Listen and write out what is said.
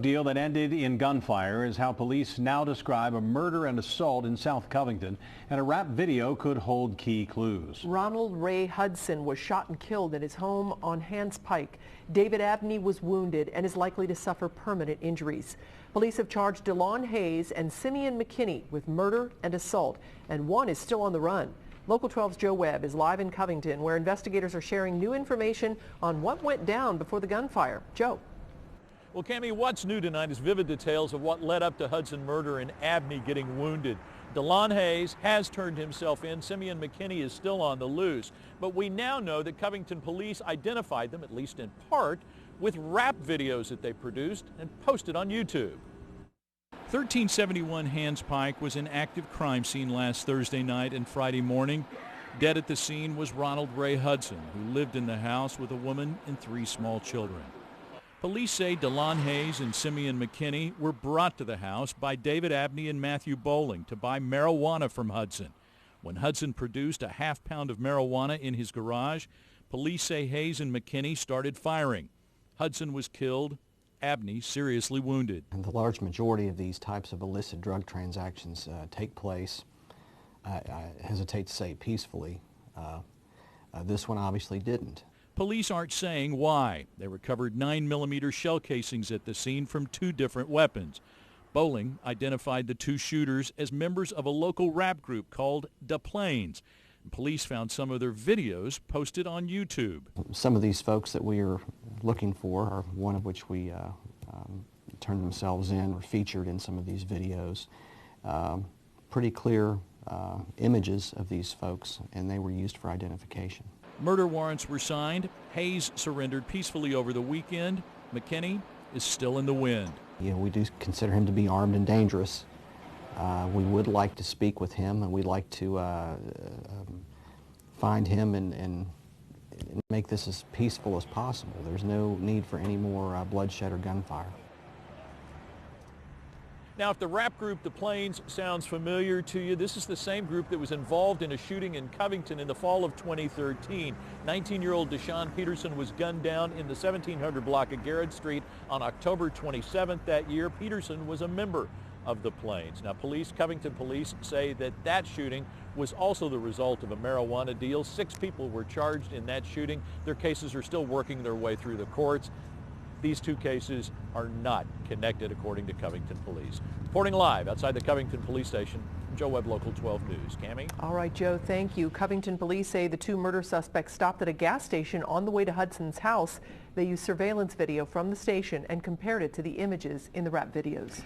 Deal that ended in gunfire is how police now describe a murder and assault in South Covington, and a rap video could hold key clues. Ronald Ray Hudson was shot and killed at his home on Hands Pike. David Abney was wounded and is likely to suffer permanent injuries. Police have charged Delaun and Simeon McKinnie with murder and assault, and one is still on the run. Local 12's Joe Webb is live in Covington, where investigators are sharing new information on what went down before the gunfire. Joe. Well, Cammie, what's new tonight is vivid details of what led up to Hudson murder and Abney getting wounded. Delaun has turned himself in. Simeon McKinnie is still on the loose. But we now know that Covington police identified them, at least in part, with rap videos that they produced and posted on YouTube. 1371 Hands Pike was an active crime scene last Thursday night and Friday morning. Dead at the scene was Ronald Ray Hudson, who lived in the house with a woman and 3 small children. Police say Delaun and Simeon McKinnie were brought to the house by David Abney and Matthew Bowling to buy marijuana from Hudson. When Hudson produced a half pound of marijuana in his garage, police say Hayes and McKinnie started firing. Hudson was killed, Abney seriously wounded. And the large majority of these types of illicit drug transactions take place, I hesitate to say peacefully. This one obviously didn't. Police aren't saying why. They recovered 9mm shell casings at the scene from 2 different weapons. Bowling identified the 2 shooters as members of a local rap group called Da Plains. Police found some of their videos posted on YouTube. Some of these folks that we are looking for, or one of which we turned themselves in or featured in some of these videos, pretty clear images of these folks, and they were used for identification. Murder warrants were signed. Hayes surrendered peacefully over the weekend. McKinnie is still in the wind. Yeah, we do consider him to be armed and dangerous. We would like to speak with him, and we'd like to find him and make this as peaceful as possible. There's no need for any more bloodshed or gunfire. Now, if the rap group Da Plains sounds familiar to you, this is the same group that was involved in a shooting in Covington in the fall of 2013. 19-year-old Deshaun Peterson was gunned down in the 1700 block of Garrett Street on October 27th that year. Peterson was a member of Da Plains. Now, Covington police say that that shooting was also the result of a marijuana deal. 6 people were charged in that shooting. Their cases are still working their way through the courts. These 2 cases are not connected, according to Covington police. Reporting live outside the Covington police station, Joe Webb, Local 12 News. Cammie? All right, Joe, thank you. Covington police say the 2 murder suspects stopped at a gas station on the way to Hudson's house. They used surveillance video from the station and compared it to the images in the rap videos.